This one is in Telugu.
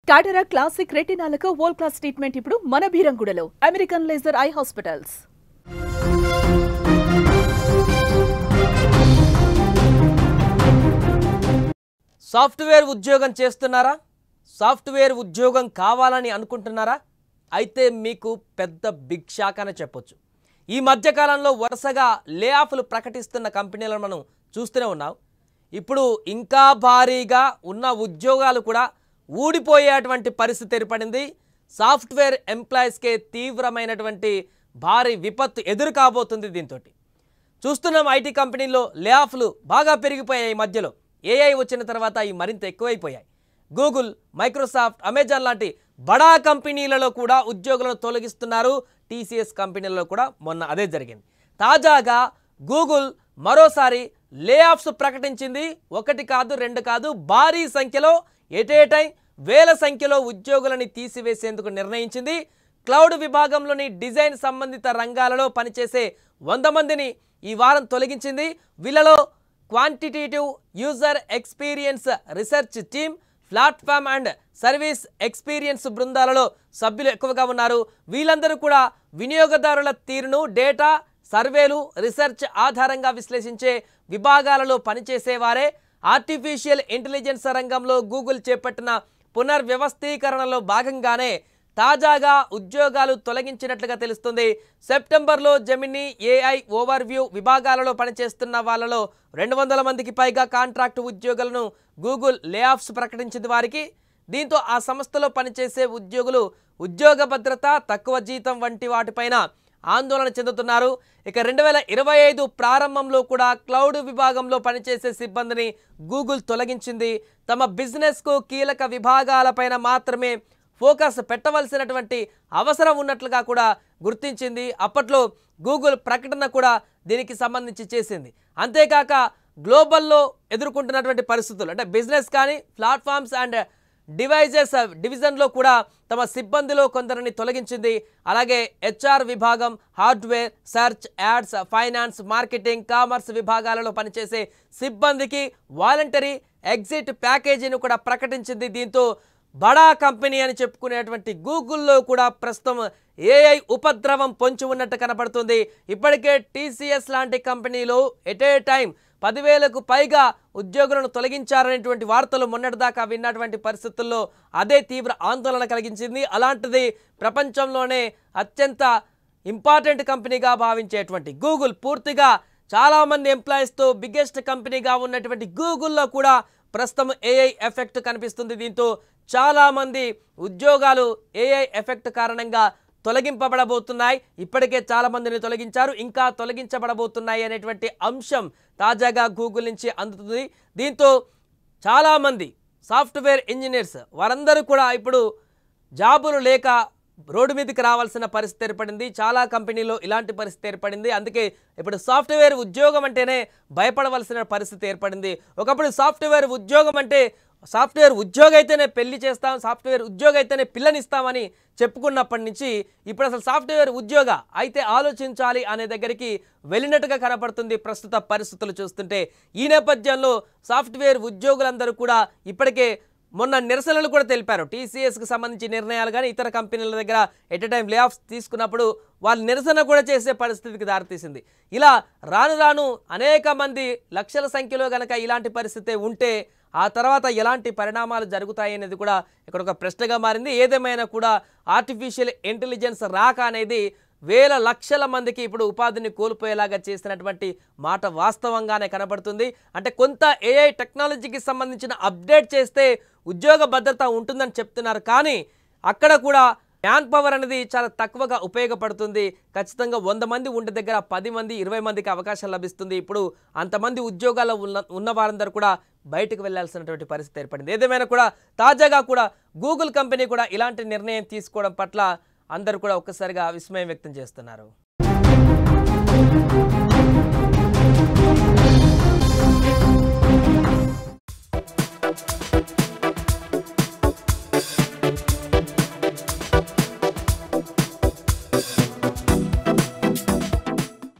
టాటరా క్లాసిక్ రెటినాలకు వరల్డ్ క్లాస్ ట్రీట్మెంట్ ఇప్పుడు మన బీరంగూడలో American laser eye hospitals. Software ఉద్యోగం చేస్తున్నారా? సాఫ్ట్వేర్ ఉద్యోగం కావాలని అనుకుంటున్నారా? అయితే మీకు పెద్ద బిగ్ షాక్ అని చెప్పొచ్చు. ఈ మధ్యకాలంలో వరుసగా లే ఆఫ్లు ప్రకటిస్తున్న కంపెనీలను మనం చూస్తూనే ఉన్నాం. ఇప్పుడు ఇంకా భారీగా ఉన్న ఉద్యోగాలు కూడా ఊడిపోయేటువంటి పరిస్థితి ఏర్పడింది. సాఫ్ట్వేర్ ఎంప్లాయీస్కే తీవ్రమైనటువంటి భారీ విపత్తు ఎదురు కాబోతుంది. దీంతో చూస్తున్నాం ఐటీ కంపెనీల్లో లే ఆఫ్లు బాగా పెరిగిపోయాయి. ఈ మధ్యలో ఏఐ వచ్చిన తర్వాత ఈ మరింత ఎక్కువైపోయాయి. గూగుల్, మైక్రోసాఫ్ట్, అమెజాన్ లాంటి బడా కంపెనీలలో కూడా ఉద్యోగులను తొలగిస్తున్నారు. టీసీఎస్ కంపెనీలలో కూడా మొన్న అదే జరిగింది. తాజాగా గూగుల్ మరోసారి లే ఆఫ్స్ ప్రకటించింది. ఒకటి కాదు, రెండు కాదు, భారీ సంఖ్యలో ఎట్ ఏ టైం వేల సంఖ్యలో ఉద్యోగులని తీసివేసేందుకు నిర్ణయించింది. క్లౌడ్ విభాగంలోని డిజైన్ సంబంధిత రంగాలలో పనిచేసే 100 మందిని ఈ వారం తొలగించింది. వీళ్ళలో quantitative user experience research team, platform and service experience బృందాలలో సభ్యులు ఎక్కువగా ఉన్నారు. వీళ్ళందరూ కూడా వినియోగదారుల తీరును డేటా, సర్వేలు, రీసెర్చ్ ఆధారంగా విశ్లేషించే విభాగాలలో పనిచేసేవారే. ఆర్టిఫిషియల్ ఇంటెలిజెన్స్ రంగంలో గూగుల్ చేపట్టిన పునర్వ్యవస్థీకరణలో భాగంగానే తాజాగా ఉద్యోగాలు తొలగించినట్లుగా తెలుస్తుంది. సెప్టెంబర్లో జెమినీ, ఏఐ, ఓవర్వ్యూ విభాగాలలో పనిచేస్తున్న వాళ్ళలో 200 మందికి పైగా కాంట్రాక్టు ఉద్యోగులను గూగుల్ లే ఆఫ్స్ ప్రకటించింది వారికి. దీంతో ఆ సంస్థలో పనిచేసే ఉద్యోగులు ఉద్యోగ భద్రత, తక్కువ జీతం వంటి వాటిపైన ఆందోళన చెందుతున్నారు. ఇక 2025 ప్రారంభంలో కూడా క్లౌడ్ విభాగంలో పనిచేసే సిబ్బందిని గూగుల్ తొలగించింది. తమ బిజినెస్కు కీలక విభాగాలపైన మాత్రమే ఫోకస్ పెట్టవలసినటువంటి అవసరం ఉన్నట్లుగా కూడా గుర్తించింది. అప్పట్లో గూగుల్ ప్రకటన కూడా దీనికి సంబంధించి చేసింది. అంతేకాక గ్లోబల్లో ఎదుర్కొంటున్నటువంటి పరిస్థితులు అంటే బిజినెస్ కానీ ప్లాట్ఫామ్స్ అండ్ డివైజెస్ డివిజన్లో కూడా తమ సిబ్బందిలో కొందరిని తొలగించింది. అలాగే హెచ్ఆర్ విభాగం, hardware, search, ads, finance, marketing, commerce విభాగాలలో పనిచేసే సిబ్బందికి వాలంటరీ ఎగ్జిట్ ప్యాకేజీని కూడా ప్రకటించింది. దీంతో బడా కంపెనీ అని చెప్పుకునేటువంటి గూగుల్లో కూడా ప్రస్తుతం ఏఐ ఉపద్రవం పొంచి ఉన్నట్టు కనపడుతుంది. ఇప్పటికే టీసీఎస్ లాంటి కంపెనీలు ఎట్ ఏ టైం 10,000కు పైగా ఉద్యోగులను తొలగించారనేటువంటి వార్తలు మొన్నటిదాకా విన్నటువంటి పరిస్థితుల్లో అదే తీవ్ర ఆందోళన కలిగించింది. అలాంటిది ప్రపంచంలోనే అత్యంత ఇంపార్టెంట్ కంపెనీగా భావించేటువంటి గూగుల్ పూర్తిగా చాలామంది ఎంప్లాయీస్తో బిగ్గెస్ట్ కంపెనీగా ఉన్నటువంటి గూగుల్లో కూడా ప్రస్తుతం ఏఐ ఎఫెక్ట్ కనిపిస్తుంది. దీంతో చాలామంది ఉద్యోగాలు ఏఐ ఎఫెక్ట్ కారణంగా తొలగింపబడబోతున్నాయి. ఇప్పటికే చాలామందిని తొలగించారు, ఇంకా తొలగించబడబోతున్నాయి అనేటువంటి అంశం తాజాగా గూగుల్ నుంచి అందుతుంది. దీంతో చాలామంది సాఫ్ట్వేర్ ఇంజనీర్స్ వారందరూ కూడా ఇప్పుడు జాబులు లేక రోడ్డు మీదకి రావాల్సిన పరిస్థితి ఏర్పడింది. చాలా కంపెనీలో ఇలాంటి పరిస్థితి ఏర్పడింది. అందుకే ఇప్పుడు సాఫ్ట్వేర్ ఉద్యోగం అంటేనే భయపడవలసిన పరిస్థితి ఏర్పడింది. ఒకప్పుడు సాఫ్ట్వేర్ ఉద్యోగం అంటే సాఫ్ట్వేర్ ఉద్యోగం అయితేనే పెళ్లి చేస్తాం, సాఫ్ట్వేర్ ఉద్యోగం అయితేనే పిల్లనిస్తామని చెప్పుకున్నప్పటి నుంచి ఇప్పుడు అసలు సాఫ్ట్వేర్ ఉద్యోగ అయితే ఆలోచించాలి అనే దగ్గరికి వెళ్ళినట్టుగా కనపడుతుంది ప్రస్తుత పరిస్థితులు చూస్తుంటే. ఈ నేపథ్యంలో సాఫ్ట్వేర్ ఉద్యోగులందరూ కూడా ఇప్పటికే మొన్న నిరసనలు కూడా తెలిపారు. టీసీఎస్కి సంబంధించి నిర్ణయాలు కానీ ఇతర కంపెనీల దగ్గర ఎట్ ఎ టైం లే ఆఫ్స్ తీసుకున్నప్పుడు వాళ్ళు నిరసన కూడా చేసే పరిస్థితికి దారితీసింది. ఇలా రాను రాను అనేక మంది లక్షల సంఖ్యలో కనుక ఇలాంటి పరిస్థితి ఉంటే ఆ తర్వాత ఎలాంటి పరిణామాలు జరుగుతాయి అనేది కూడా ఇక్కడ ఒక ప్రశ్నగా మారింది. ఏదేమైనా కూడా ఆర్టిఫిషియల్ ఇంటెలిజెన్స్ రాక అనేది వేల లక్షల మందికి ఇప్పుడు ఉపాధిని కోల్పోయేలాగా చేసినటువంటి మాట వాస్తవంగానే కనబడుతుంది. అంటే కొంత ఏఐ టెక్నాలజీకి సంబంధించిన అప్డేట్ చేస్తే ఉద్యోగ భద్రత ఉంటుందని చెప్తున్నారు. కానీ అక్కడ కూడా మ్యాన్ పవర్ అనేది చాలా తక్కువగా ఉపయోగపడుతుంది. ఖచ్చితంగా 100 మంది ఉండే దగ్గర 10 మంది 20 మందికి అవకాశం లభిస్తుంది. ఇప్పుడు అంతమంది ఉద్యోగాల్లో ఉన్న వారందరూ కూడా బయటకు వెళ్లాల్సినటువంటి పరిస్థితి ఏర్పడింది. ఏదేమైనా కూడా తాజాగా కూడా గూగుల్ కంపెనీ కూడా ఇలాంటి నిర్ణయం తీసుకోవడం పట్ల అందరూ కూడా ఒక్కసారిగా విస్మయం వ్యక్తం చేస్తున్నారు.